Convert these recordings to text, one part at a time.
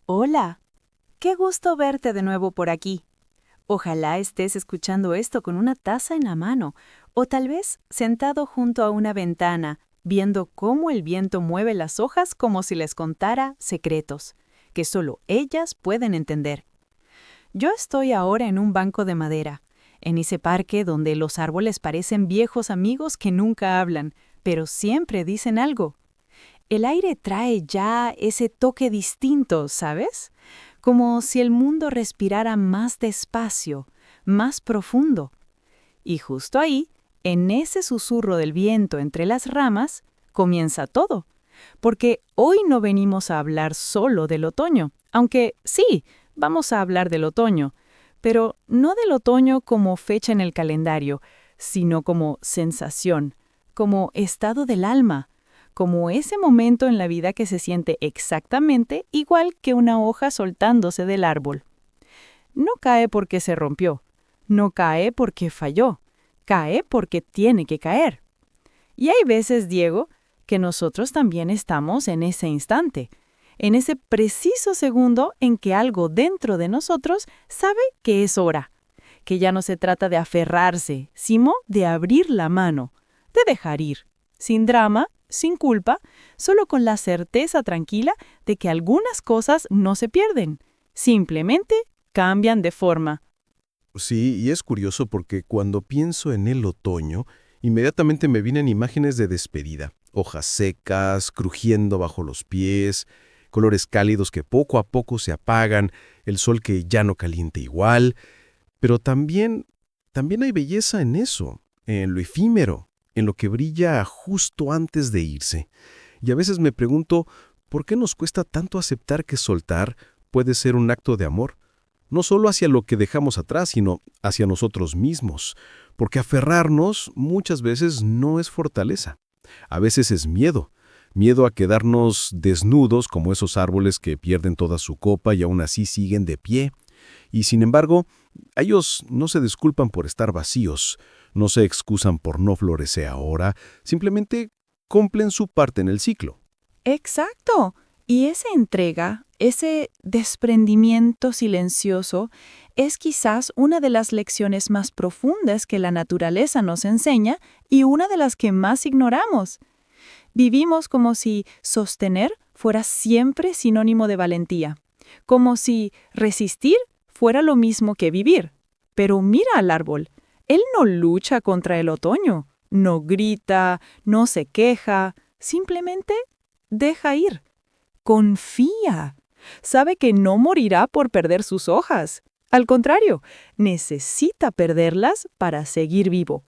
Hola, qué gusto verte de nuevo por aquí. Ojalá estés escuchando esto con una taza en la mano o tal vez sentado junto a una ventana, viendo cómo el viento mueve las hojas como si les contara secretos, que solo ellas pueden entender. Yo estoy ahora en un banco de madera, en ese parque donde los árboles parecen viejos amigos que nunca hablan, pero siempre dicen algo. El aire trae ya ese toque distinto, ¿sabes? Como si el mundo respirara más despacio, más profundo. Y justo ahí, en ese susurro del viento entre las ramas, comienza todo. Porque hoy no venimos a hablar solo del otoño, aunque sí, vamos a hablar del otoño, pero no del otoño como fecha en el calendario, sino como sensación, como estado del alma, como ese momento en la vida que se siente exactamente igual que una hoja soltándose del árbol. No cae porque se rompió, no cae porque falló, cae porque tiene que caer. Y hay veces, Diego, que nosotros también estamos en ese instante, en ese preciso segundo en que algo dentro de nosotros sabe que es hora, que ya no se trata de aferrarse, sino de abrir la mano, de dejar ir, sin drama, sin culpa, solo con la certeza tranquila de que algunas cosas no se pierden, simplemente cambian de forma. Sí, y es curioso porque cuando pienso en el otoño, inmediatamente me vienen imágenes de despedida, hojas secas, crujiendo bajo los pies, colores cálidos que poco a poco se apagan, el sol que ya no calienta igual, pero también hay belleza en eso, en lo efímero, en lo que brilla justo antes de irse. Y a veces me pregunto, ¿por qué nos cuesta tanto aceptar que soltar puede ser un acto de amor? No solo hacia lo que dejamos atrás, sino hacia nosotros mismos, porque aferrarnos muchas veces no es fortaleza, a veces es miedo, miedo a quedarnos desnudos como esos árboles que pierden toda su copa y aún así siguen de pie, y sin embargo, ellos no se disculpan por estar vacíos, no se excusan por no florecer ahora, simplemente cumplen su parte en el ciclo. Exacto. Y esa entrega, ese desprendimiento silencioso, es quizás una de las lecciones más profundas que la naturaleza nos enseña y una de las que más ignoramos. Vivimos como si sostener fuera siempre sinónimo de valentía, como si resistir fuera lo mismo que vivir. Pero mira al árbol, él no lucha contra el otoño, no grita, no se queja, simplemente deja ir, confía, sabe que no morirá por perder sus hojas. Al contrario, necesita perderlas para seguir vivo.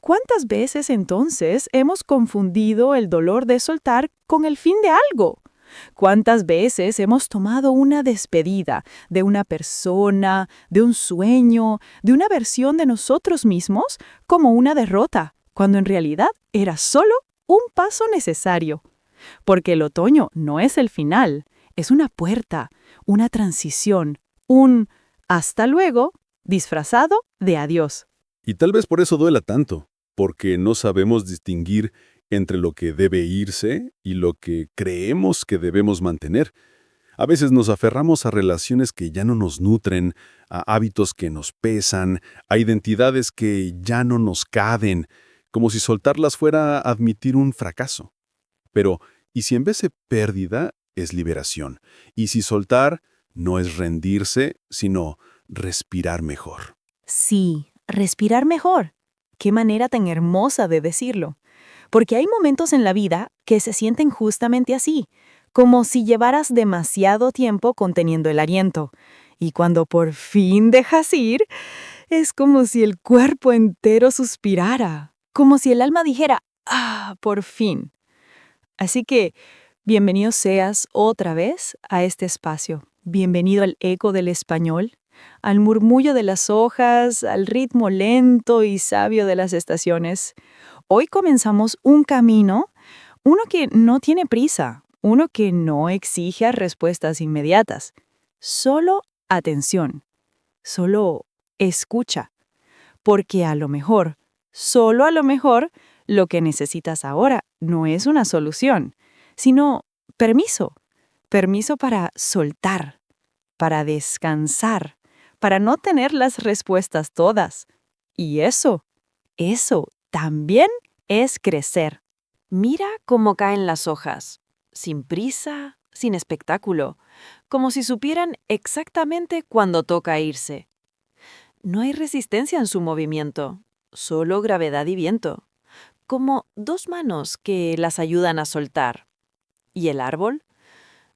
¿Cuántas veces entonces hemos confundido el dolor de soltar con el fin de algo? ¿Cuántas veces hemos tomado una despedida de una persona, de un sueño, de una versión de nosotros mismos como una derrota, cuando en realidad era solo un paso necesario? Porque el otoño no es el final, es una puerta, una transición, un hasta luego disfrazado de adiós. Y tal vez por eso duela tanto, porque no sabemos distinguir entre lo que debe irse y lo que creemos que debemos mantener. A veces nos aferramos a relaciones que ya no nos nutren, a hábitos que nos pesan, a identidades que ya no nos caben, como si soltarlas fuera admitir un fracaso. Pero, ¿y si en vez de pérdida es liberación? ¿Y si soltar no es rendirse, sino respirar mejor? Sí, respirar mejor. Qué manera tan hermosa de decirlo. Porque hay momentos en la vida que se sienten justamente así, como si llevaras demasiado tiempo conteniendo el aliento. Y cuando por fin dejas ir, es como si el cuerpo entero suspirara, como si el alma dijera, ah, por fin. Así que, bienvenido seas otra vez a este espacio. Bienvenido al eco del español, al murmullo de las hojas, al ritmo lento y sabio de las estaciones. Hoy comenzamos un camino, uno que no tiene prisa, uno que no exige respuestas inmediatas. Solo atención, solo escucha, porque a lo mejor, solo a lo mejor, lo que necesitas ahora no es una solución, sino permiso. Permiso para soltar, para descansar, para no tener las respuestas todas. Y eso también es crecer. Mira cómo caen las hojas, sin prisa, sin espectáculo, como si supieran exactamente cuándo toca irse. No hay resistencia en su movimiento, solo gravedad y viento, como dos manos que las ayudan a soltar. ¿Y el árbol?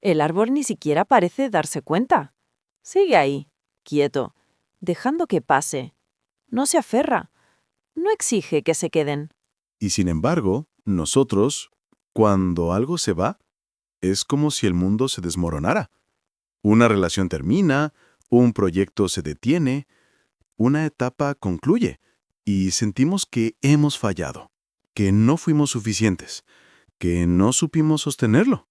El árbol ni siquiera parece darse cuenta. Sigue ahí, quieto, dejando que pase. No se aferra, no exige que se queden. Y sin embargo, nosotros, cuando algo se va, es como si el mundo se desmoronara. Una relación termina, un proyecto se detiene, una etapa concluye y sentimos que hemos fallado, que no fuimos suficientes, que no supimos sostenerlo.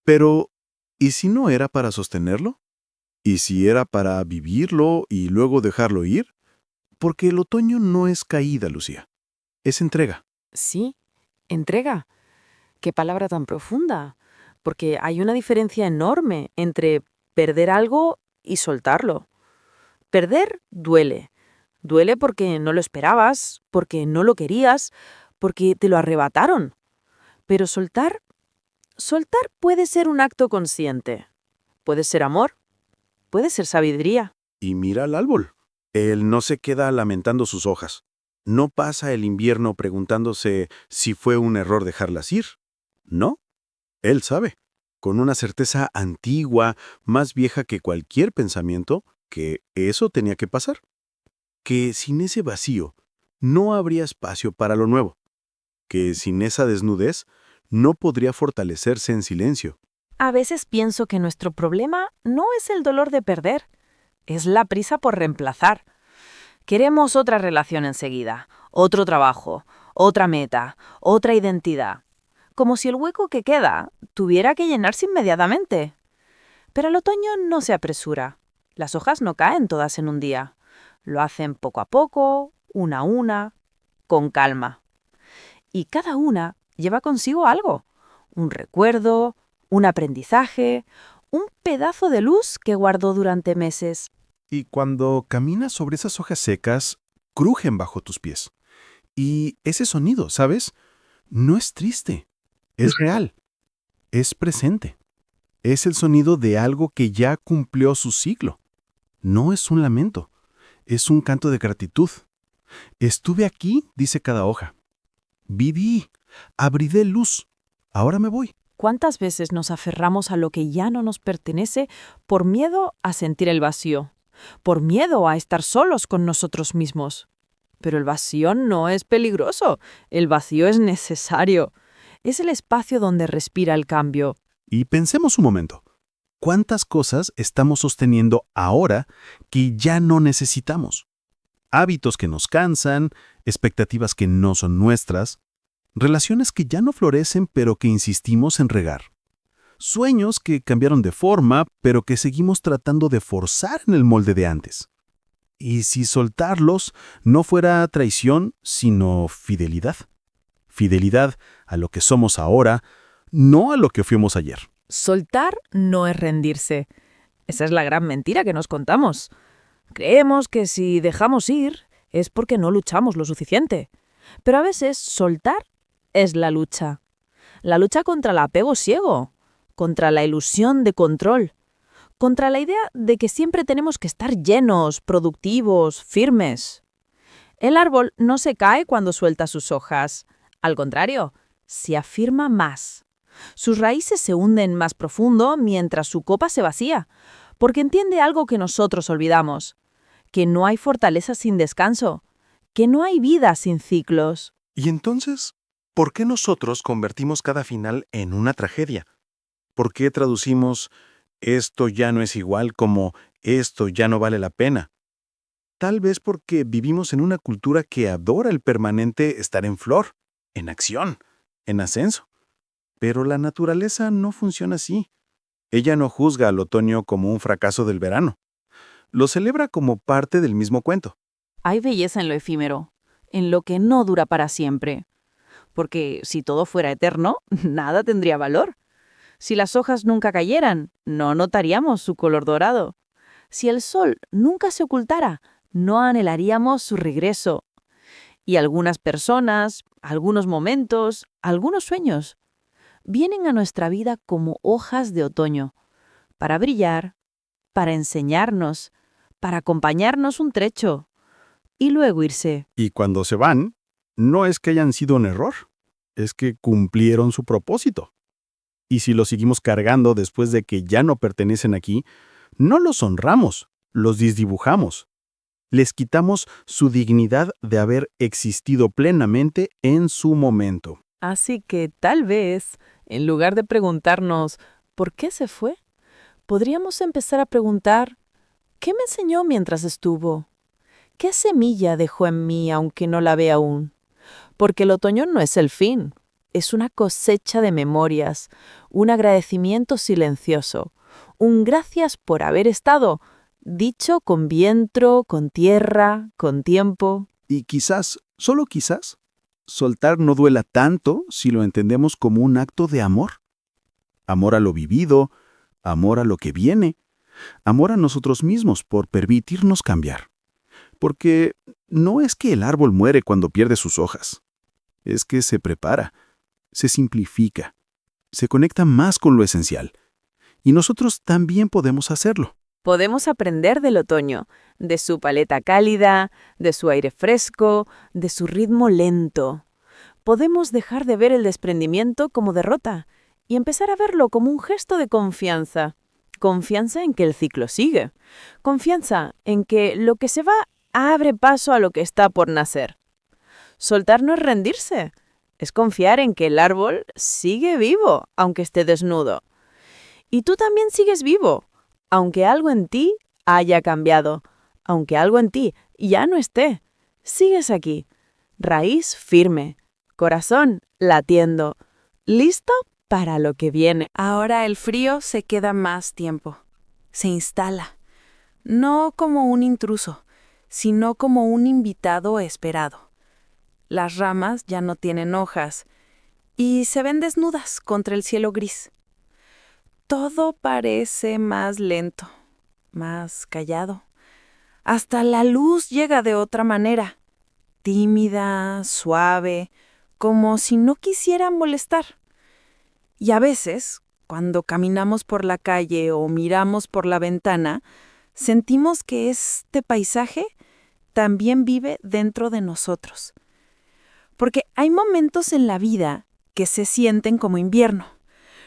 Pero, ¿y si no era para sostenerlo? ¿Y si era para vivirlo y luego dejarlo ir? Porque el otoño no es caída, Lucía, es entrega. Sí, entrega. Qué palabra tan profunda. Porque hay una diferencia enorme entre perder algo y soltarlo. Perder duele. Duele porque no lo esperabas, porque no lo querías, porque te lo arrebataron. Pero soltar puede ser un acto consciente. Puede ser amor, puede ser sabiduría. Y mira al árbol. Él no se queda lamentando sus hojas. No pasa el invierno preguntándose si fue un error dejarlas ir. No, él sabe, con una certeza antigua, más vieja que cualquier pensamiento, que eso tenía que pasar. Que sin ese vacío no habría espacio para lo nuevo. Que sin esa desnudez no podría fortalecerse en silencio. A veces pienso que nuestro problema no es el dolor de perder, es la prisa por reemplazar. Queremos otra relación enseguida, otro trabajo, otra meta, otra identidad. Como si el hueco que queda tuviera que llenarse inmediatamente. Pero el otoño no se apresura. Las hojas no caen todas en un día. Lo hacen poco a poco, una a una, con calma. Y cada una lleva consigo algo. Un recuerdo, un aprendizaje, un pedazo de luz que guardó durante meses. Y cuando caminas sobre esas hojas secas, crujen bajo tus pies. Y ese sonido, ¿sabes? No es triste, es real, es presente. Es el sonido de algo que ya cumplió su ciclo. No es un lamento, es un canto de gratitud. Estuve aquí, dice cada hoja. Viví, abrí luz. Ahora me voy. ¿Cuántas veces nos aferramos a lo que ya no nos pertenece por miedo a sentir el vacío? Por miedo a estar solos con nosotros mismos. Pero el vacío no es peligroso, el vacío es necesario. Es el espacio donde respira el cambio. Y pensemos un momento. ¿Cuántas cosas estamos sosteniendo ahora que ya no necesitamos? Hábitos que nos cansan, expectativas que no son nuestras, relaciones que ya no florecen pero que insistimos en regar. Sueños que cambiaron de forma, pero que seguimos tratando de forzar en el molde de antes. ¿Y si soltarlos no fuera traición, sino fidelidad? Fidelidad a lo que somos ahora, no a lo que fuimos ayer. Soltar no es rendirse. Esa es la gran mentira que nos contamos. Creemos que si dejamos ir es porque no luchamos lo suficiente. Pero a veces soltar es la lucha. La lucha contra el apego ciego, contra la ilusión de control, contra la idea de que siempre tenemos que estar llenos, productivos, firmes. El árbol no se cae cuando suelta sus hojas. Al contrario, se afirma más. Sus raíces se hunden más profundo mientras su copa se vacía, porque entiende algo que nosotros olvidamos, que no hay fortaleza sin descanso, que no hay vida sin ciclos. Y entonces, ¿por qué nosotros convertimos cada final en una tragedia? ¿Por qué traducimos esto ya no es igual como esto ya no vale la pena? Tal vez porque vivimos en una cultura que adora el permanente estar en flor, en acción, en ascenso. Pero la naturaleza no funciona así. Ella no juzga al otoño como un fracaso del verano. Lo celebra como parte del mismo cuento. Hay belleza en lo efímero, en lo que no dura para siempre. Porque si todo fuera eterno, nada tendría valor. Si las hojas nunca cayeran, no notaríamos su color dorado. Si el sol nunca se ocultara, no anhelaríamos su regreso. Y algunas personas, algunos momentos, algunos sueños, vienen a nuestra vida como hojas de otoño, para brillar, para enseñarnos, para acompañarnos un trecho, y luego irse. Y cuando se van, no es que hayan sido un error, es que cumplieron su propósito. Y si los seguimos cargando después de que ya no pertenecen aquí, no los honramos, los desdibujamos. Les quitamos su dignidad de haber existido plenamente en su momento. Así que tal vez, en lugar de preguntarnos ¿por qué se fue?, podríamos empezar a preguntar ¿qué me enseñó mientras estuvo? ¿Qué semilla dejó en mí aunque no la vea aún? Porque el otoño no es el fin, es una cosecha de memorias, un agradecimiento silencioso, un gracias por haber estado, dicho con viento, con tierra, con tiempo. Y quizás, solo quizás, soltar no duela tanto si lo entendemos como un acto de amor. Amor a lo vivido, amor a lo que viene, amor a nosotros mismos por permitirnos cambiar. Porque no es que el árbol muere cuando pierde sus hojas, es que se prepara, se simplifica, se conecta más con lo esencial. Y nosotros también podemos hacerlo. Podemos aprender del otoño, de su paleta cálida, de su aire fresco, de su ritmo lento. Podemos dejar de ver el desprendimiento como derrota y empezar a verlo como un gesto de confianza. Confianza en que el ciclo sigue. Confianza en que lo que se va abre paso a lo que está por nacer. Soltar no es rendirse, es confiar en que el árbol sigue vivo, aunque esté desnudo. Y tú también sigues vivo, aunque algo en ti haya cambiado, aunque algo en ti ya no esté. Sigues aquí, raíz firme, corazón latiendo, listo para lo que viene. Ahora el frío se queda más tiempo, se instala, no como un intruso, sino como un invitado esperado. Las ramas ya no tienen hojas y se ven desnudas contra el cielo gris. Todo parece más lento, más callado. Hasta la luz llega de otra manera, tímida, suave, como si no quisiera molestar. Y a veces, cuando caminamos por la calle o miramos por la ventana, sentimos que este paisaje también vive dentro de nosotros. Porque hay momentos en la vida que se sienten como invierno.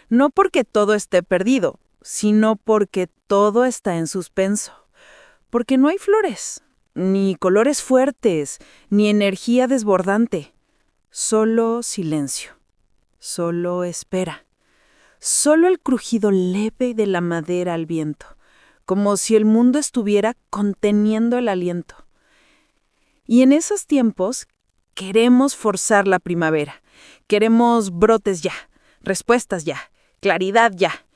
No porque todo esté perdido, sino porque todo está en suspenso. Porque no hay flores, ni colores fuertes, ni energía desbordante. Solo silencio, solo espera. Solo el crujido leve de la madera al viento, como si el mundo estuviera conteniendo el aliento. Y en esos tiempos queremos forzar la primavera. Queremos brotes ya, respuestas ya, claridad ya.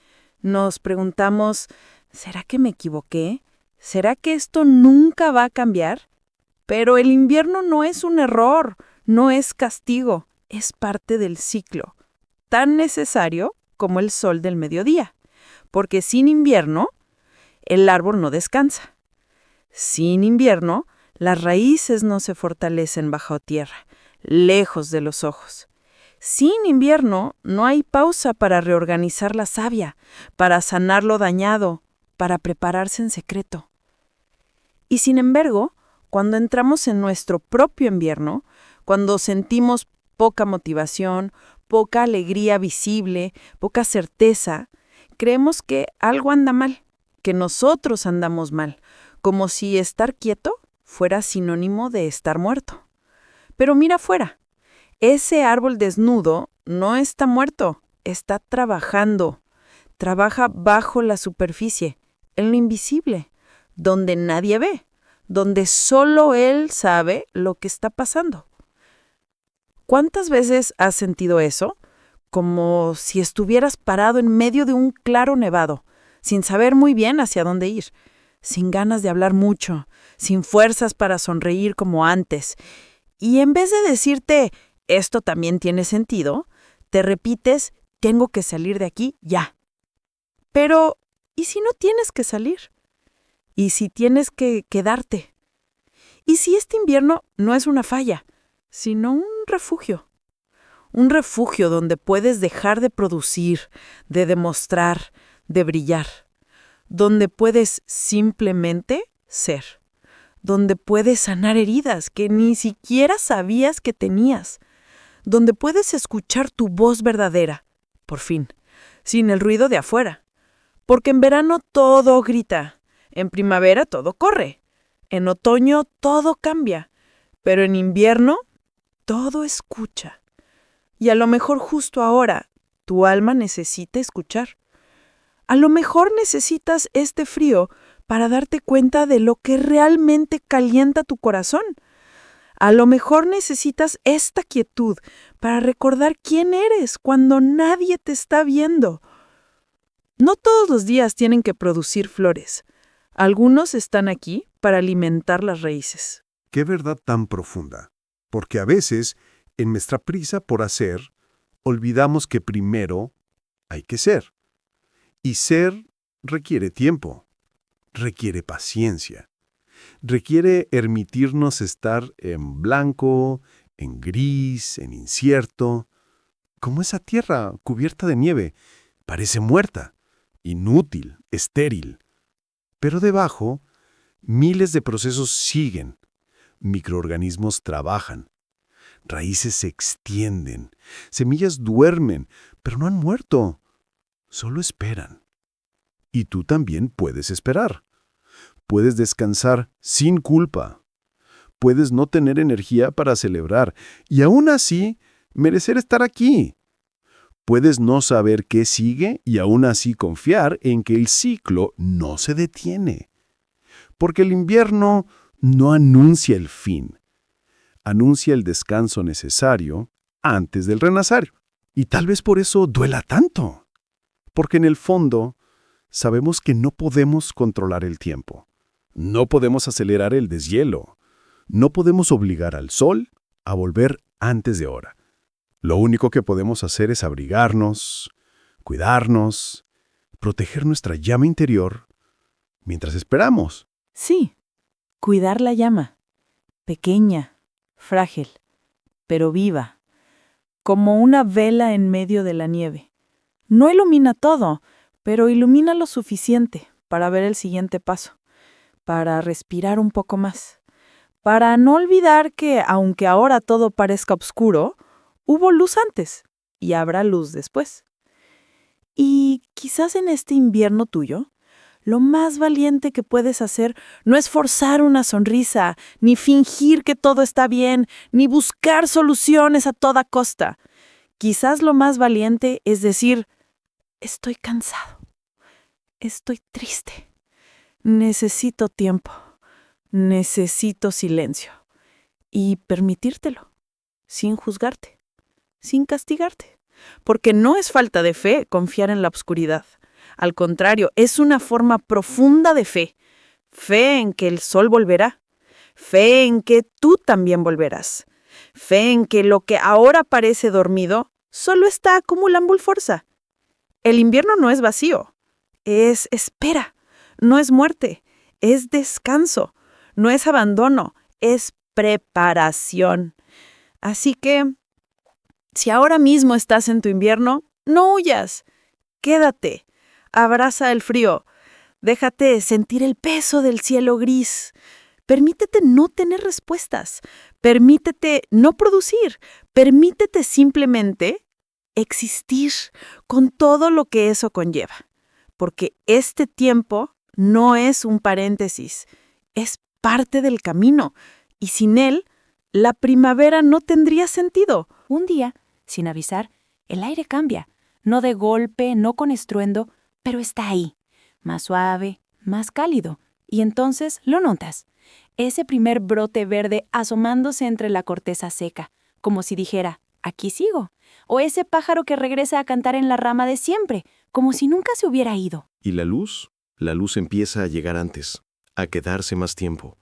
Nos preguntamos, ¿será que me equivoqué? ¿Será que esto nunca va a cambiar? Pero el invierno no es un error, no es castigo, es parte del ciclo, tan necesario como el sol del mediodía, porque sin invierno, el árbol no descansa. Sin invierno, las raíces no se fortalecen bajo tierra, lejos de los ojos. Sin invierno, no hay pausa para reorganizar la savia, para sanar lo dañado, para prepararse en secreto. Y sin embargo, cuando entramos en nuestro propio invierno, cuando sentimos poca motivación, poca alegría visible, poca certeza, creemos que algo anda mal, que nosotros andamos mal, como si estar quieto fuera sinónimo de estar muerto. Pero mira afuera, ese árbol desnudo no está muerto, está trabajando. Trabaja bajo la superficie, en lo invisible, donde nadie ve, donde solo él sabe lo que está pasando. ¿Cuántas veces has sentido eso? Como si estuvieras parado en medio de un claro nevado, sin saber muy bien hacia dónde ir, sin ganas de hablar mucho, sin fuerzas para sonreír como antes. Y en vez de decirte, esto también tiene sentido, te repites, tengo que salir de aquí ya. Pero, ¿y si no tienes que salir? ¿Y si tienes que quedarte? ¿Y si este invierno no es una falla, sino un refugio? Un refugio donde puedes dejar de producir, de demostrar, de brillar. Donde puedes simplemente ser. Donde puedes sanar heridas que ni siquiera sabías que tenías. Donde puedes escuchar tu voz verdadera, por fin, sin el ruido de afuera. Porque en verano todo grita, en primavera todo corre, en otoño todo cambia, pero en invierno todo escucha. Y a lo mejor justo ahora tu alma necesita escuchar. A lo mejor necesitas este frío para darte cuenta de lo que realmente calienta tu corazón. A lo mejor necesitas esta quietud para recordar quién eres cuando nadie te está viendo. No todos los días tienen que producir flores. Algunos están aquí para alimentar las raíces. Qué verdad tan profunda, porque a veces, en nuestra prisa por hacer, olvidamos que primero hay que ser. Y ser requiere tiempo, requiere paciencia, requiere permitirnos estar en blanco, en gris, en incierto, como esa tierra cubierta de nieve. Parece muerta, inútil, estéril. Pero debajo, miles de procesos siguen. Microorganismos trabajan. Raíces se extienden. Semillas duermen, pero no han muerto. Solo esperan. Y tú también puedes esperar. Puedes descansar sin culpa. Puedes no tener energía para celebrar y aún así merecer estar aquí. Puedes no saber qué sigue y aún así confiar en que el ciclo no se detiene. Porque el invierno no anuncia el fin. Anuncia el descanso necesario antes del renacer. Y tal vez por eso duela tanto. Porque en el fondo sabemos que no podemos controlar el tiempo. No podemos acelerar el deshielo. No podemos obligar al sol a volver antes de hora. Lo único que podemos hacer es abrigarnos, cuidarnos, proteger nuestra llama interior mientras esperamos. Sí, cuidar la llama. Pequeña, frágil, pero viva. Como una vela en medio de la nieve. No ilumina todo, pero ilumina lo suficiente para ver el siguiente paso, para respirar un poco más, para no olvidar que, aunque ahora todo parezca oscuro, hubo luz antes y habrá luz después. Y quizás en este invierno tuyo, lo más valiente que puedes hacer no es forzar una sonrisa, ni fingir que todo está bien, ni buscar soluciones a toda costa. Quizás lo más valiente es decir, estoy cansado, estoy triste, necesito tiempo, necesito silencio. Y permitírtelo, sin juzgarte, sin castigarte. Porque no es falta de fe confiar en la oscuridad. Al contrario, es una forma profunda de fe. Fe en que el sol volverá. Fe en que tú también volverás. Fe en que lo que ahora parece dormido solo está acumulando fuerza. El invierno no es vacío. Es espera. No es muerte. Es descanso. No es abandono. Es preparación. Así que, si ahora mismo estás en tu invierno, no huyas. Quédate. Abraza el frío. Déjate sentir el peso del cielo gris. Permítete no tener respuestas. Permítete no producir. Permítete simplemente existir con todo lo que eso conlleva. Porque este tiempo no es un paréntesis. Es parte del camino. Y sin él, la primavera no tendría sentido. Un día, sin avisar, el aire cambia. No de golpe, no con estruendo, pero está ahí. Más suave, más cálido. Y entonces lo notas. Ese primer brote verde asomándose entre la corteza seca, como si dijera, aquí sigo. O ese pájaro que regresa a cantar en la rama de siempre, como si nunca se hubiera ido. ¿Y la luz? La luz empieza a llegar antes, a quedarse más tiempo,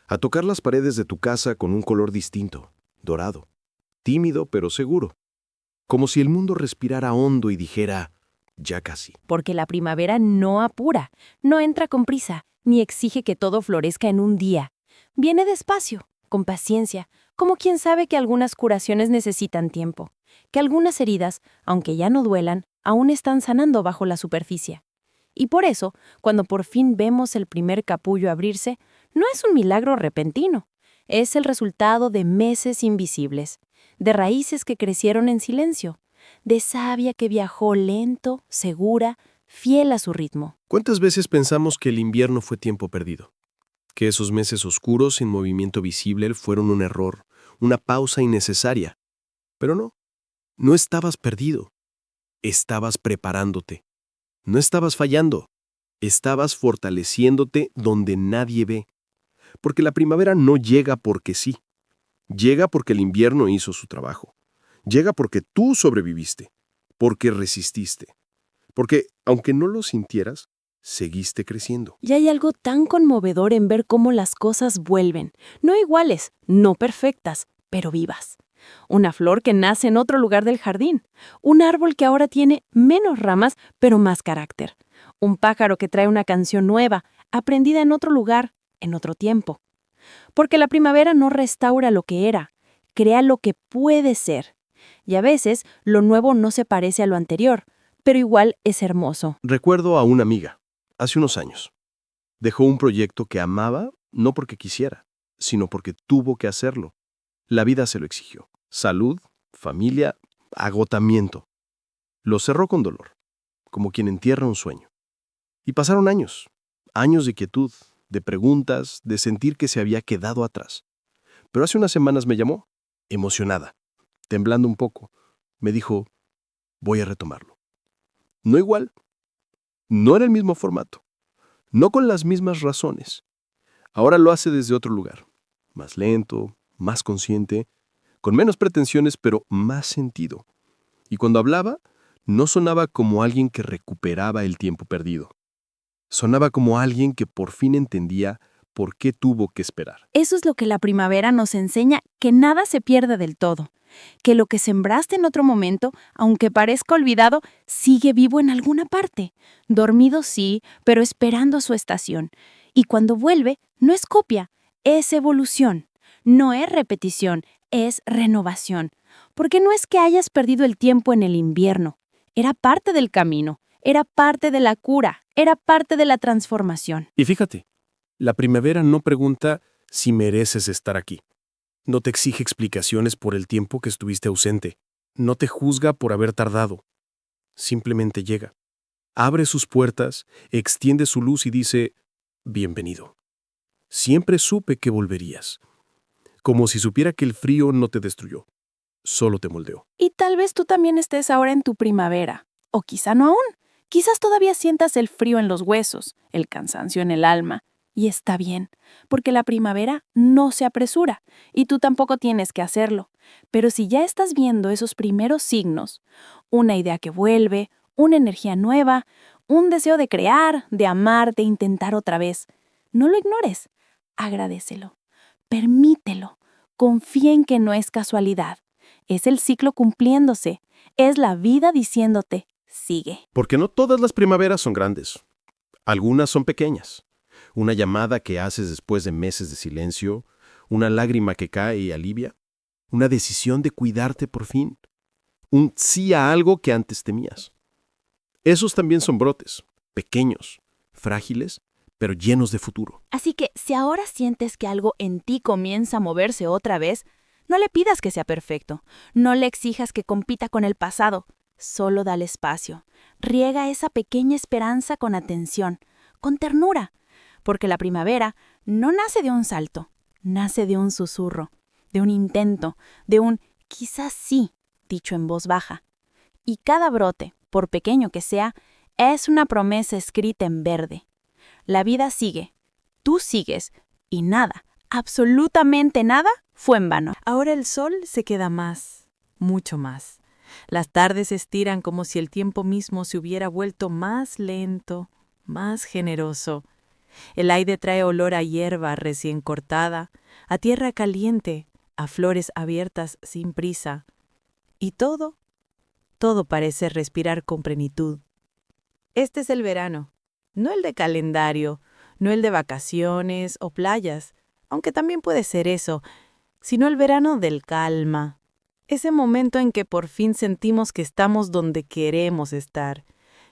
a tocar las paredes de tu casa con un color distinto, dorado, tímido pero seguro. como si el mundo respirara hondo y dijera, ya casi. Porque la primavera no apura, no entra con prisa, ni exige que todo florezca en un día. Viene despacio, con paciencia, como quien sabe que algunas curaciones necesitan tiempo, que algunas heridas, aunque ya no duelan, aún están sanando bajo la superficie. Y por eso, cuando por fin vemos el primer capullo abrirse, no es un milagro repentino, es el resultado de meses invisibles, de raíces que crecieron en silencio, de savia que viajó lento, segura, fiel a su ritmo. ¿Cuántas veces pensamos que el invierno fue tiempo perdido? Que esos meses oscuros sin movimiento visible fueron un error, una pausa innecesaria. Pero no, no estabas perdido. Estabas preparándote. No estabas fallando. Estabas fortaleciéndote donde nadie ve. Porque la primavera no llega porque sí. Llega porque el invierno hizo su trabajo. Llega porque tú sobreviviste. Porque resististe. Porque, aunque no lo sintieras, seguiste creciendo. Y hay algo tan conmovedor en ver cómo las cosas vuelven, no iguales, no perfectas, pero vivas. Una flor que nace en otro lugar del jardín, un árbol que ahora tiene menos ramas, pero más carácter, un pájaro que trae una canción nueva, aprendida en otro lugar, en otro tiempo. Porque la primavera no restaura lo que era, crea lo que puede ser. Y a veces lo nuevo no se parece a lo anterior, pero igual es hermoso. Recuerdo a una amiga, hace unos años. Dejó un proyecto que amaba, no porque quisiera, sino porque tuvo que hacerlo. La vida se lo exigió. Salud, familia, agotamiento. Lo cerró con dolor, como quien entierra un sueño. Y pasaron años, años de quietud, de preguntas, de sentir que se había quedado atrás. Pero hace unas semanas me llamó, emocionada, temblando un poco. Me dijo, voy a retomarlo. No igual, no era el mismo formato, no con las mismas razones. Ahora lo hace desde otro lugar, más lento, más consciente, con menos pretensiones, pero más sentido. Y cuando hablaba, no sonaba como alguien que recuperaba el tiempo perdido. Sonaba como alguien que por fin entendía por qué tuvo que esperar. Eso es lo que la primavera nos enseña, que nada se pierde del todo, que lo que sembraste en otro momento, aunque parezca olvidado, sigue vivo en alguna parte, dormido sí, pero esperando su estación. Y cuando vuelve, no es copia, es evolución, no es repetición, es renovación. Porque no es que hayas perdido el tiempo en el invierno, era parte del camino, era parte de la cura, era parte de la transformación. Y fíjate, la primavera no pregunta si mereces estar aquí. No te exige explicaciones por el tiempo que estuviste ausente. No te juzga por haber tardado. Simplemente llega. Abre sus puertas, extiende su luz y dice, bienvenido. Siempre supe que volverías. Como si supiera que el frío no te destruyó, solo te moldeó. Y tal vez tú también estés ahora en tu primavera, o quizá no aún. Quizás todavía sientas el frío en los huesos, el cansancio en el alma. Y está bien, porque la primavera no se apresura, y tú tampoco tienes que hacerlo. Pero si ya estás viendo esos primeros signos, una idea que vuelve, una energía nueva, un deseo de crear, de amar, de intentar otra vez, no lo ignores, agradécelo, permítelo, confía en que no es casualidad, es el ciclo cumpliéndose, es la vida diciéndote, sigue. Porque no todas las primaveras son grandes. Algunas son pequeñas. Una llamada que haces después de meses de silencio, una lágrima que cae y alivia, una decisión de cuidarte por fin, un sí a algo que antes temías. Esos también son brotes, pequeños, frágiles, pero llenos de futuro. Así que si ahora sientes que algo en ti comienza a moverse otra vez, no le pidas que sea perfecto, no le exijas que compita con el pasado, solo dale espacio. Riega esa pequeña esperanza con atención, con ternura, porque la primavera no nace de un salto, nace de un susurro, de un intento, de un quizás sí, dicho en voz baja. Y cada brote, por pequeño que sea, es una promesa escrita en verde. La vida sigue, tú sigues, y nada, absolutamente nada, fue en vano. Ahora el sol se queda más, mucho más. Las tardes se estiran como si el tiempo mismo se hubiera vuelto más lento, más generoso. El aire trae olor a hierba recién cortada, a tierra caliente, a flores abiertas sin prisa. Y todo Todo parece respirar con plenitud. Este es el verano, no el de calendario, no el de vacaciones o playas, aunque también puede ser eso, sino el verano del calma. Ese momento en que por fin sentimos que estamos donde queremos estar,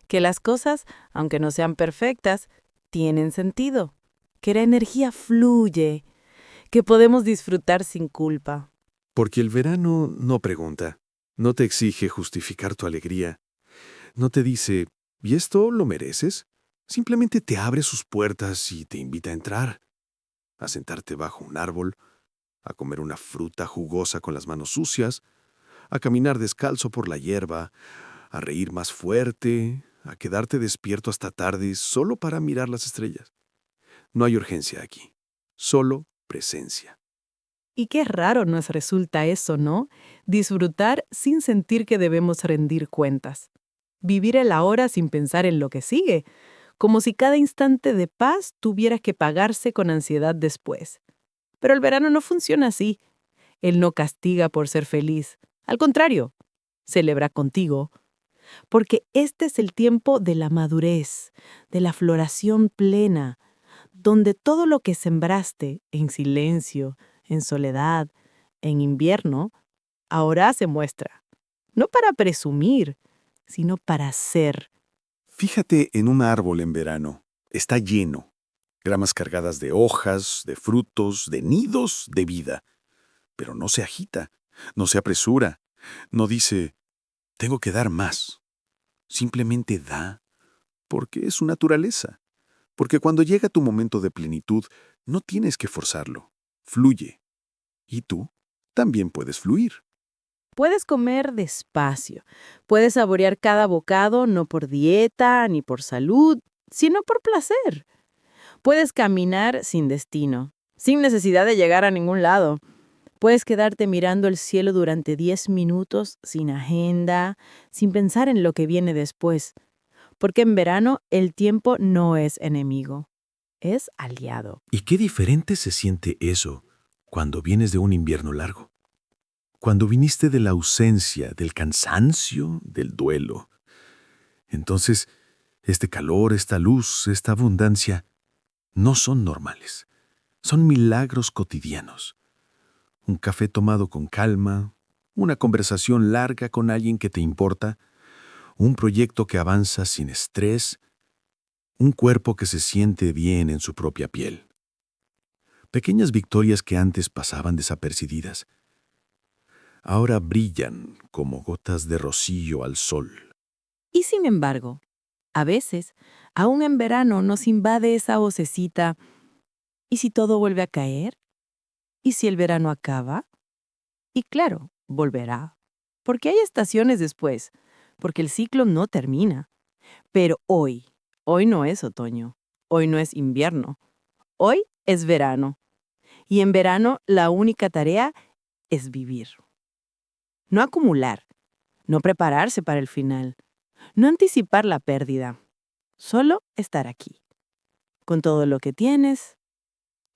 que las cosas, aunque no sean perfectas, tienen sentido, que la energía fluye, que podemos disfrutar sin culpa. Porque el verano no pregunta, no te exige justificar tu alegría, no te dice, ¿y esto lo mereces? Simplemente te abre sus puertas y te invita a entrar, a sentarte bajo un árbol, a comer una fruta jugosa con las manos sucias, a caminar descalzo por la hierba, a reír más fuerte, a quedarte despierto hasta tarde solo para mirar las estrellas. No hay urgencia aquí, solo presencia. Y qué raro nos resulta eso, ¿no? Disfrutar sin sentir que debemos rendir cuentas. Vivir el ahora sin pensar en lo que sigue, como si cada instante de paz tuviera que pagarse con ansiedad después. Pero el verano no funciona así. Él no castiga por ser feliz. Al contrario, celebra contigo. Porque este es el tiempo de la madurez, de la floración plena, donde todo lo que sembraste en silencio, en soledad, en invierno, ahora se muestra. No para presumir, sino para ser. Fíjate en un árbol en verano. Está lleno. Ramas cargadas de hojas, de frutos, de nidos de vida. Pero no se agita, no se apresura, no dice, tengo que dar más. Simplemente da, porque es su naturaleza. Porque cuando llega tu momento de plenitud, no tienes que forzarlo. Fluye. Y tú también puedes fluir. Puedes comer despacio, puedes saborear cada bocado no por dieta ni por salud, sino por placer. Puedes caminar sin destino, sin necesidad de llegar a ningún lado. Puedes quedarte mirando el cielo durante 10 minutos sin agenda, sin pensar en lo que viene después. Porque en verano el tiempo no es enemigo, es aliado. ¿Y qué diferente se siente eso cuando vienes de un invierno largo? Cuando viniste de la ausencia, del cansancio, del duelo. Entonces, este calor, esta luz, esta abundancia, no son normales. Son milagros cotidianos. Un café tomado con calma, una conversación larga con alguien que te importa, un proyecto que avanza sin estrés, un cuerpo que se siente bien en su propia piel. Pequeñas victorias que antes pasaban desapercibidas, ahora brillan como gotas de rocío al sol. Y sin embargo, a veces, aún en verano nos invade esa vocecita, ¿y si todo vuelve a caer? ¿Y si el verano acaba? Y claro, volverá. Porque hay estaciones después, porque el ciclo no termina. Pero hoy no es otoño, hoy no es invierno, hoy es verano. Y en verano la única tarea es vivir. No acumular, no prepararse para el final, no anticipar la pérdida, solo estar aquí, con todo lo que tienes,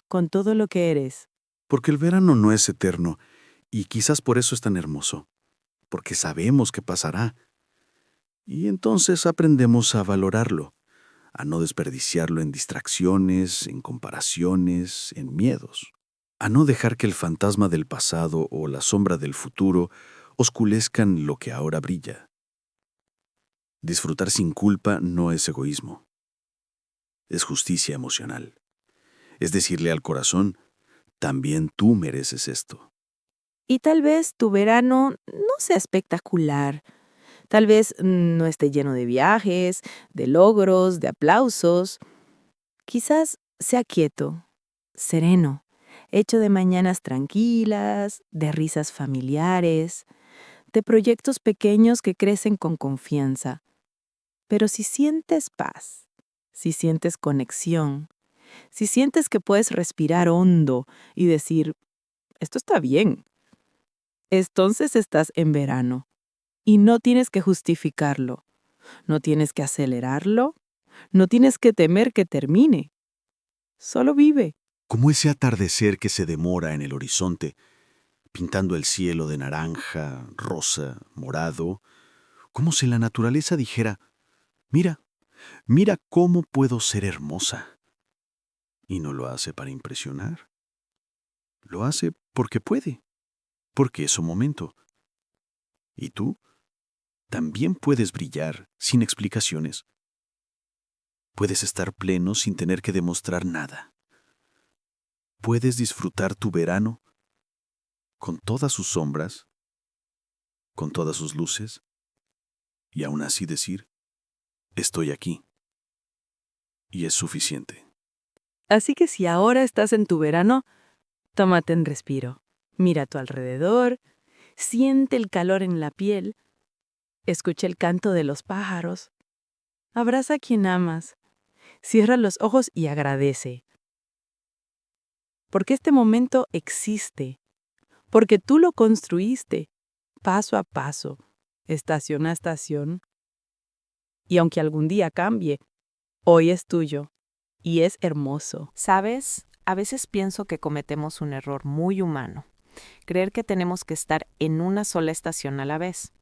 con todo lo que eres. Porque el verano no es eterno, y quizás por eso es tan hermoso, porque sabemos que pasará. Y entonces aprendemos a valorarlo, a no desperdiciarlo en distracciones, en comparaciones, en miedos, a no dejar que el fantasma del pasado o la sombra del futuro oscurezcan lo que ahora brilla. Disfrutar sin culpa no es egoísmo, es justicia emocional. Es decirle al corazón, también tú mereces esto. Y tal vez tu verano no sea espectacular, tal vez no esté lleno de viajes, de logros, de aplausos. Quizás sea quieto, sereno, hecho de mañanas tranquilas, de risas familiares, de proyectos pequeños que crecen con confianza. Pero si sientes paz, si sientes conexión, si sientes que puedes respirar hondo y decir, esto está bien, entonces estás en verano y no tienes que justificarlo, no tienes que acelerarlo, no tienes que temer que termine. Solo vive. Como ese atardecer que se demora en el horizonte, pintando el cielo de naranja, rosa, morado, Como si la naturaleza dijera, mira, mira cómo puedo ser hermosa. Y no lo hace para impresionar. Lo hace porque puede, porque es su momento. ¿Y tú? También puedes brillar sin explicaciones. Puedes estar pleno sin tener que demostrar nada. Puedes disfrutar tu verano con todas sus sombras, con todas sus luces, y aún así decir, estoy aquí. Y es suficiente. Así que si ahora estás en tu verano, tómate un respiro. Mira a tu alrededor, siente el calor en la piel, escucha el canto de los pájaros, abraza a quien amas, cierra los ojos y agradece. Porque este momento existe, porque tú lo construiste, paso a paso, estación a estación. Y aunque algún día cambie, hoy es tuyo y es hermoso. ¿Sabes? A veces pienso que cometemos un error muy humano. Creer que tenemos que estar en una sola estación a la vez.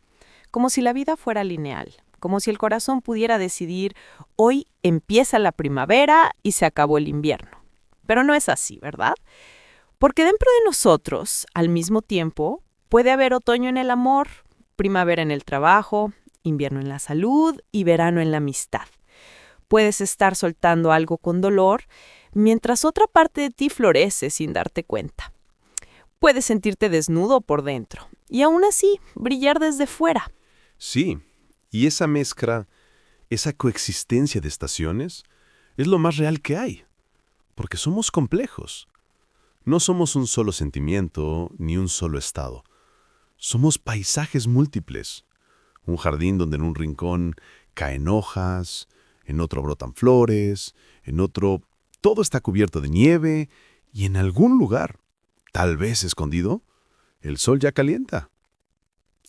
Como si la vida fuera lineal. Como si el corazón pudiera decidir, hoy empieza la primavera y se acabó el invierno. Pero no es así, ¿verdad? Porque dentro de nosotros, al mismo tiempo, puede haber otoño en el amor, primavera en el trabajo, invierno en la salud y verano en la amistad. Puedes estar soltando algo con dolor, mientras otra parte de ti florece sin darte cuenta. Puedes sentirte desnudo por dentro y aún así brillar desde fuera. Sí, y esa mezcla, esa coexistencia de estaciones, es lo más real que hay, porque somos complejos. No somos un solo sentimiento ni un solo estado. Somos paisajes múltiples. Un jardín donde en un rincón caen hojas, en otro brotan flores, en otro todo está cubierto de nieve y en algún lugar, tal vez escondido, el sol ya calienta.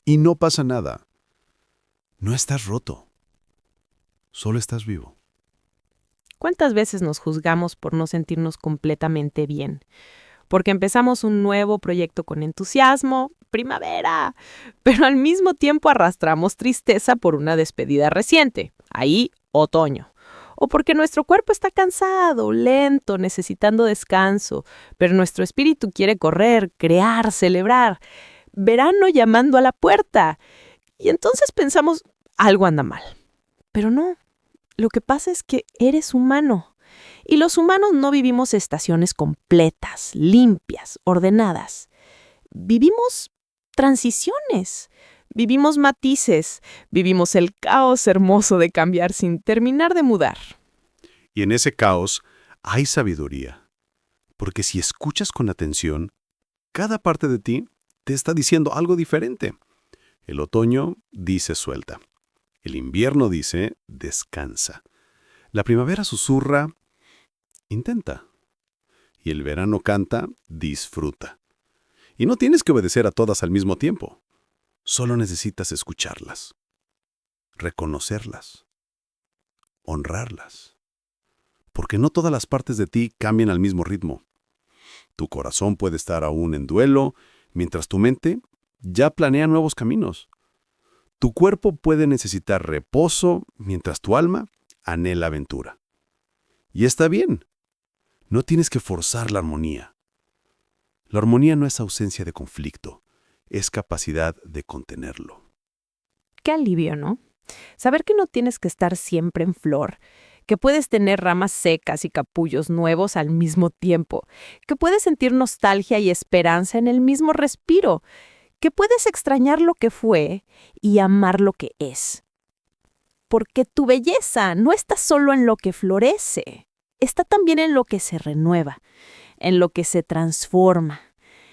Y no pasa nada. No estás roto. Solo estás vivo. ¿Cuántas veces nos juzgamos por no sentirnos completamente bien? Porque empezamos un nuevo proyecto con entusiasmo, primavera, pero al mismo tiempo arrastramos tristeza por una despedida reciente, ahí otoño. O porque nuestro cuerpo está cansado, lento, necesitando descanso, pero nuestro espíritu quiere correr, crear, celebrar. Verano llamando a la puerta. Y entonces pensamos, algo anda mal. Pero no, lo que pasa es que eres humano. Y los humanos no vivimos estaciones completas, limpias, ordenadas. Vivimos transiciones, vivimos matices, vivimos el caos hermoso de cambiar sin terminar de mudar. Y en ese caos hay sabiduría. Porque si escuchas con atención, cada parte de ti te está diciendo algo diferente. El otoño dice suelta. El invierno dice descansa. La primavera susurra, intenta. Y el verano canta, disfruta. Y no tienes que obedecer a todas al mismo tiempo. Solo necesitas escucharlas, reconocerlas, honrarlas. Porque no todas las partes de ti cambian al mismo ritmo. Tu corazón puede estar aún en duelo, mientras tu mente ya planea nuevos caminos. Tu cuerpo puede necesitar reposo, mientras tu alma anhela aventura. Y está bien. No tienes que forzar la armonía. La armonía no es ausencia de conflicto, es capacidad de contenerlo. Qué alivio, ¿no? Saber que no tienes que estar siempre en flor, que puedes tener ramas secas y capullos nuevos al mismo tiempo, que puedes sentir nostalgia y esperanza en el mismo respiro, que puedes extrañar lo que fue y amar lo que es. Porque tu belleza no está solo en lo que florece, está también en lo que se renueva, en lo que se transforma,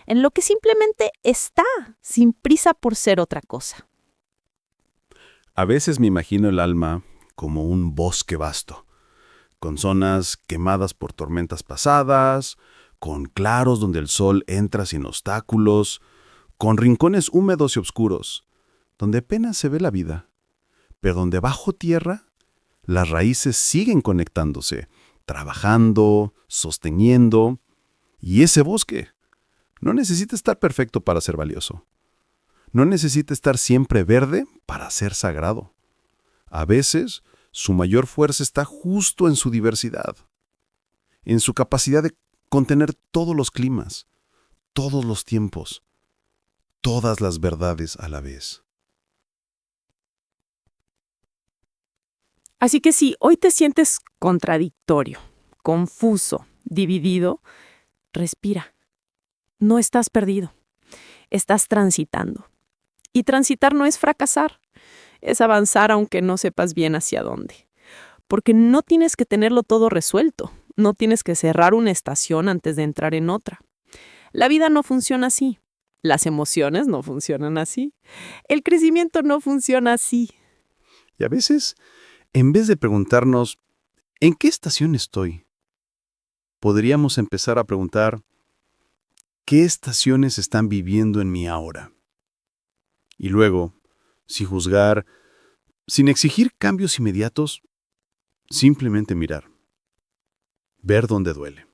en lo que simplemente está, sin prisa por ser otra cosa. A veces me imagino el alma como un bosque vasto, con zonas quemadas por tormentas pasadas, con claros donde el sol entra sin obstáculos, con rincones húmedos y oscuros, donde apenas se ve la vida, pero donde bajo tierra las raíces siguen conectándose, trabajando, sosteniendo, y ese bosque no necesita estar perfecto para ser valioso. No necesita estar siempre verde para ser sagrado. A veces, su mayor fuerza está justo en su diversidad, en su capacidad de contener todos los climas, todos los tiempos, todas las verdades a la vez. Así que si hoy te sientes contradictorio, confuso, dividido, respira. No estás perdido, estás transitando. Y transitar no es fracasar, es avanzar aunque no sepas bien hacia dónde. Porque no tienes que tenerlo todo resuelto, no tienes que cerrar una estación antes de entrar en otra. La vida no funciona así, las emociones no funcionan así, el crecimiento no funciona así. Y a veces, en vez de preguntarnos, ¿en qué estación estoy?, podríamos empezar a preguntar, ¿qué estaciones están viviendo en mí ahora? Y luego, sin juzgar, sin exigir cambios inmediatos, simplemente mirar. Ver dónde duele,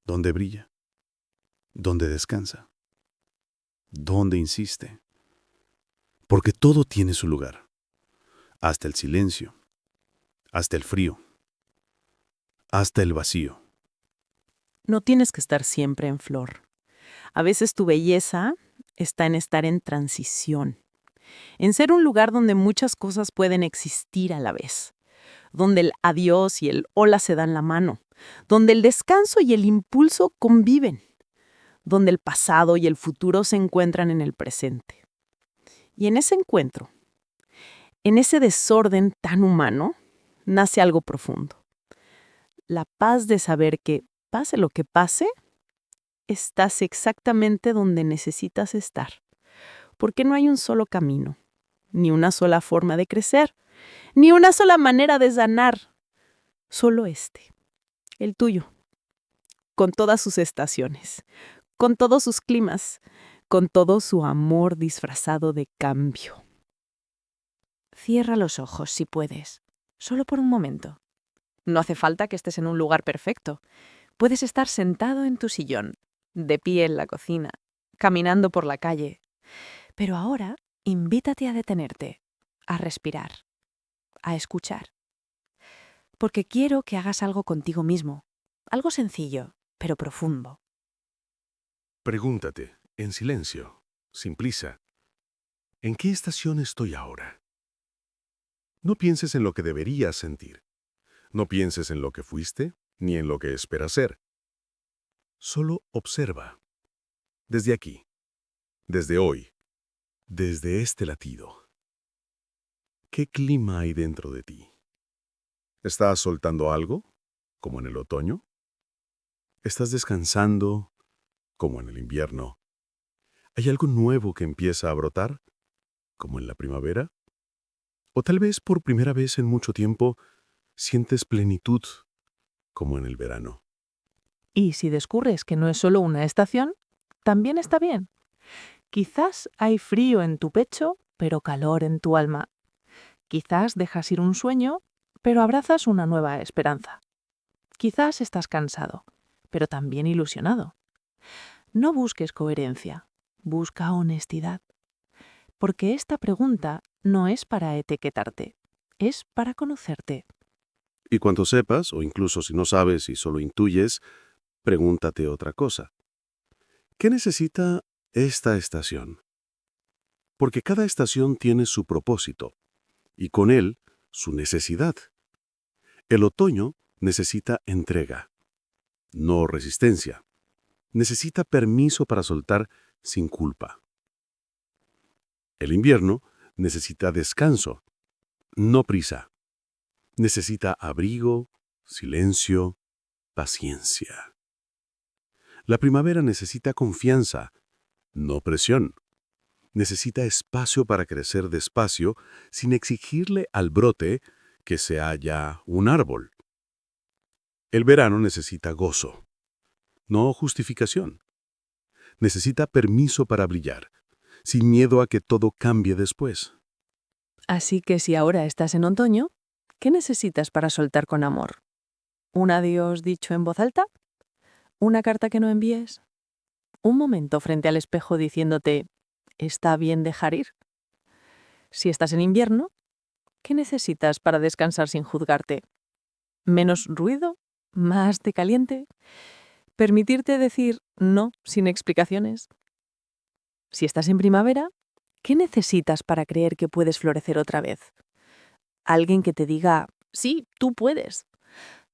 dónde brilla, dónde descansa, dónde insiste. Porque todo tiene su lugar, hasta el silencio, hasta el frío, hasta el vacío. No tienes que estar siempre en flor. A veces tu belleza está en estar en transición, en ser un lugar donde muchas cosas pueden existir a la vez, donde el adiós y el hola se dan la mano, donde el descanso y el impulso conviven, donde el pasado y el futuro se encuentran en el presente. Y en ese encuentro, en ese desorden tan humano, nace algo profundo. La paz de saber que, pase lo que pase, estás exactamente donde necesitas estar. Porque no hay un solo camino, ni una sola forma de crecer, ni una sola manera de sanar. Solo el tuyo, con todas sus estaciones, con todos sus climas, con todo su amor disfrazado de cambio. Cierra los ojos si puedes, solo por un momento. No hace falta que estés en un lugar perfecto. Puedes estar sentado en tu sillón, de pie en la cocina, caminando por la calle. Pero ahora, invítate a detenerte, a respirar, a escuchar. Porque quiero que hagas algo contigo mismo, algo sencillo, pero profundo. Pregúntate, en silencio, sin prisa, ¿en qué estación estoy ahora? No pienses en lo que deberías sentir. No pienses en lo que fuiste, ni en lo que esperas ser. Solo observa. Desde aquí, desde hoy, desde este latido. ¿Qué clima hay dentro de ti? ¿Estás soltando algo, como en el otoño? ¿Estás descansando, como en el invierno? ¿Hay algo nuevo que empieza a brotar, como en la primavera? ¿O tal vez por primera vez en mucho tiempo sientes plenitud, como en el verano? Y si descubres que no es solo una estación, también está bien. Quizás hay frío en tu pecho, pero calor en tu alma. Quizás dejas ir un sueño, pero abrazas una nueva esperanza. Quizás estás cansado, pero también ilusionado. No busques coherencia, busca honestidad. Porque esta pregunta no es para etiquetarte, es para conocerte. Y cuando sepas, o incluso si no sabes y solo intuyes, pregúntate otra cosa. ¿Qué necesita esta estación? Porque cada estación tiene su propósito, y con él su necesidad. El otoño necesita entrega, no resistencia. Necesita permiso para soltar sin culpa. El invierno necesita descanso, no prisa. Necesita abrigo, silencio, paciencia. La primavera necesita confianza, no presión. Necesita espacio para crecer despacio sin exigirle al brote que sea ya un árbol. El verano necesita gozo, no justificación. Necesita permiso para brillar, sin miedo a que todo cambie después. Así que si ahora estás en otoño, ¿qué necesitas para soltar con amor? ¿Un adiós dicho en voz alta? ¿Una carta que no envíes? ¿Un momento frente al espejo diciéndote, está bien dejar ir. Si estás en invierno, ¿qué necesitas para descansar sin juzgarte? ¿Menos ruido? ¿Más de caliente? ¿Permitirte decir no sin explicaciones? Si estás en primavera, ¿qué necesitas para creer que puedes florecer otra vez? ¿Alguien que te diga, sí, tú puedes?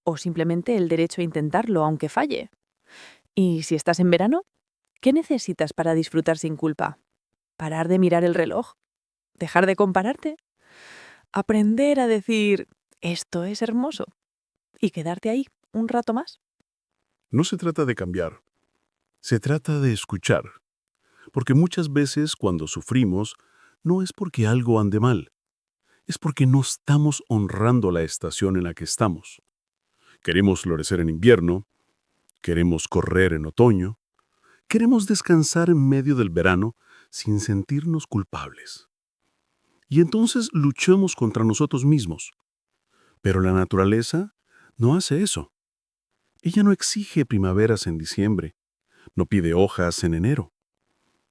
¿O simplemente el derecho a intentarlo aunque falle? Y si estás en verano, ¿qué necesitas para disfrutar sin culpa? ¿Parar de mirar el reloj? ¿Dejar de compararte? ¿Aprender a decir, esto es hermoso? ¿Y quedarte ahí un rato más? No se trata de cambiar, se trata de escuchar. Porque muchas veces cuando sufrimos, no es porque algo ande mal, es porque no estamos honrando la estación en la que estamos. Queremos florecer en invierno, queremos correr en otoño, queremos descansar en medio del verano sin sentirnos culpables. Y entonces luchamos contra nosotros mismos. Pero la naturaleza no hace eso. Ella no exige primaveras en diciembre, no pide hojas en enero.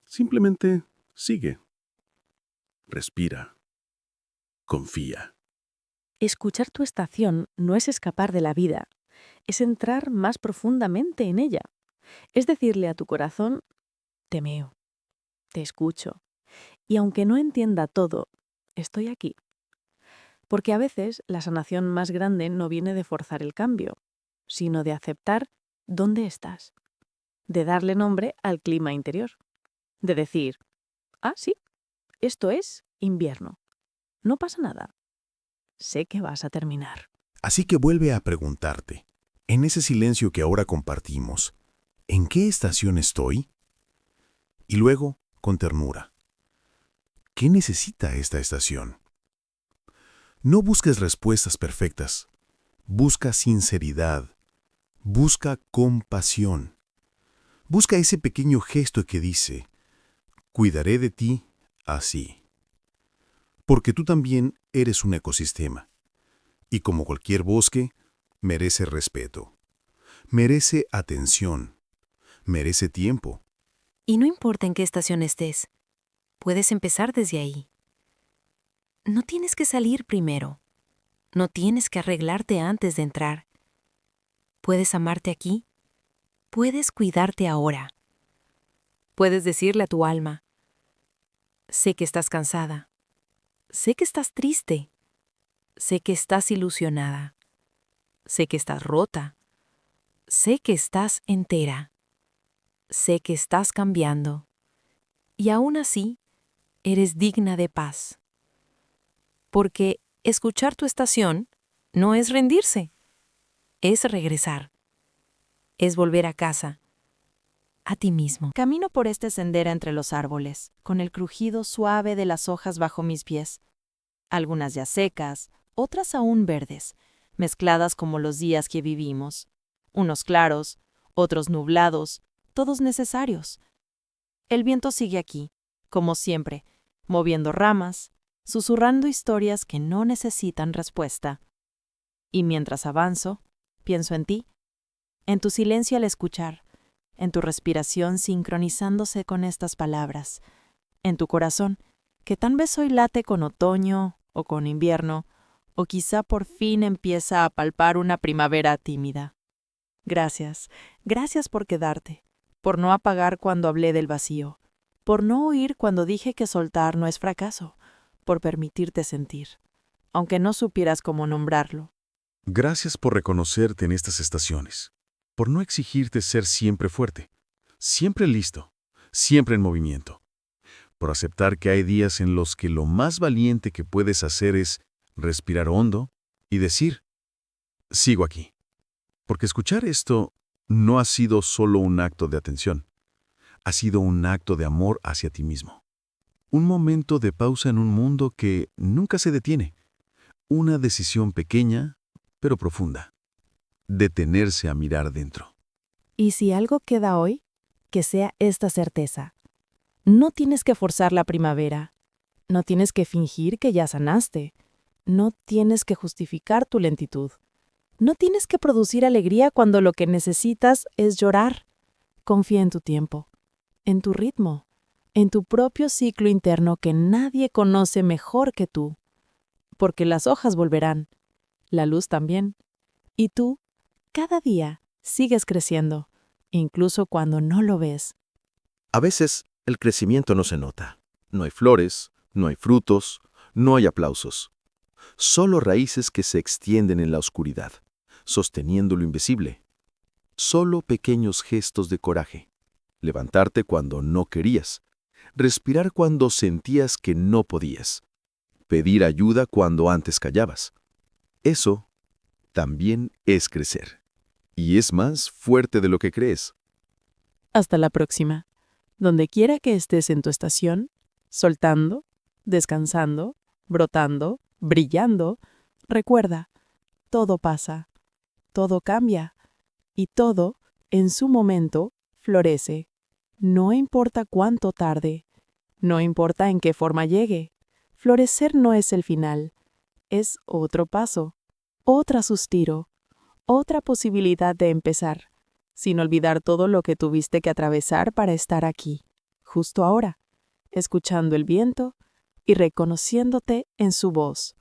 Simplemente sigue. Respira. Confía. Escuchar tu estación no es escapar de la vida, es entrar más profundamente en ella. Es decirle a tu corazón, te meo, te escucho, y aunque no entienda todo, estoy aquí. Porque a veces la sanación más grande no viene de forzar el cambio, sino de aceptar dónde estás, de darle nombre al clima interior, de decir, ah, sí, esto es invierno, no pasa nada, sé que vas a terminar. Así que vuelve a preguntarte, en ese silencio que ahora compartimos, ¿en qué estación estoy? Y luego, con ternura, ¿qué necesita esta estación? No busques respuestas perfectas, busca sinceridad, busca compasión. Busca ese pequeño gesto que dice, cuidaré de ti así. Porque tú también eres un ecosistema. Y como cualquier bosque, merece respeto, merece atención, merece tiempo. Y no importa en qué estación estés, puedes empezar desde ahí. No tienes que salir primero. No tienes que arreglarte antes de entrar. Puedes amarte aquí. Puedes cuidarte ahora. Puedes decirle a tu alma, sé que estás cansada. Sé que estás triste. Sé que estás ilusionada. Sé que estás rota. Sé que estás entera. Sé que estás cambiando. Y aún así, eres digna de paz. Porque escuchar tu estación no es rendirse, es regresar. Es volver a casa, a ti mismo. Camino por este sendero entre los árboles, con el crujido suave de las hojas bajo mis pies. Algunas ya secas, otras aún verdes, mezcladas como los días que vivimos. Unos claros, otros nublados, todos necesarios. El viento sigue aquí, como siempre, moviendo ramas, susurrando historias que no necesitan respuesta. Y mientras avanzo, pienso en ti, en tu silencio al escuchar, en tu respiración sincronizándose con estas palabras, en tu corazón, que tal vez hoy late con otoño o con invierno, o quizá por fin empieza a palpar una primavera tímida. Gracias, gracias por quedarte, por no apagar cuando hablé del vacío, por no oír cuando dije que soltar no es fracaso, por permitirte sentir, aunque no supieras cómo nombrarlo. Gracias por reconocerte en estas estaciones, por no exigirte ser siempre fuerte, siempre listo, siempre en movimiento, por aceptar que hay días en los que lo más valiente que puedes hacer es respirar hondo y decir, sigo aquí. Porque escuchar esto no ha sido solo un acto de atención, ha sido un acto de amor hacia ti mismo. Un momento de pausa en un mundo que nunca se detiene. Una decisión pequeña, pero profunda. Detenerse a mirar dentro. Y si algo queda hoy, que sea esta certeza. No tienes que forzar la primavera. No tienes que fingir que ya sanaste. No tienes que justificar tu lentitud. No tienes que producir alegría cuando lo que necesitas es llorar. Confía en tu tiempo, en tu ritmo, en tu propio ciclo interno que nadie conoce mejor que tú. Porque las hojas volverán, la luz también, y tú, cada día, sigues creciendo, incluso cuando no lo ves. A veces el crecimiento no se nota. No hay flores, no hay frutos, no hay aplausos. Solo raíces que se extienden en la oscuridad, sosteniendo lo invisible. Solo pequeños gestos de coraje. Levantarte cuando no querías. Respirar cuando sentías que no podías. Pedir ayuda cuando antes callabas. Eso también es crecer. Y es más fuerte de lo que crees. Hasta la próxima. Donde quiera que estés en tu estación, soltando, descansando, brotando, brillando, recuerda, todo pasa, todo cambia y todo, en su momento, florece. No importa cuánto tarde, no importa en qué forma llegue. Florecer no es el final, es otro paso, otra suspiro, otra posibilidad de empezar, sin olvidar todo lo que tuviste que atravesar para estar aquí, justo ahora, escuchando el viento y reconociéndote en su voz.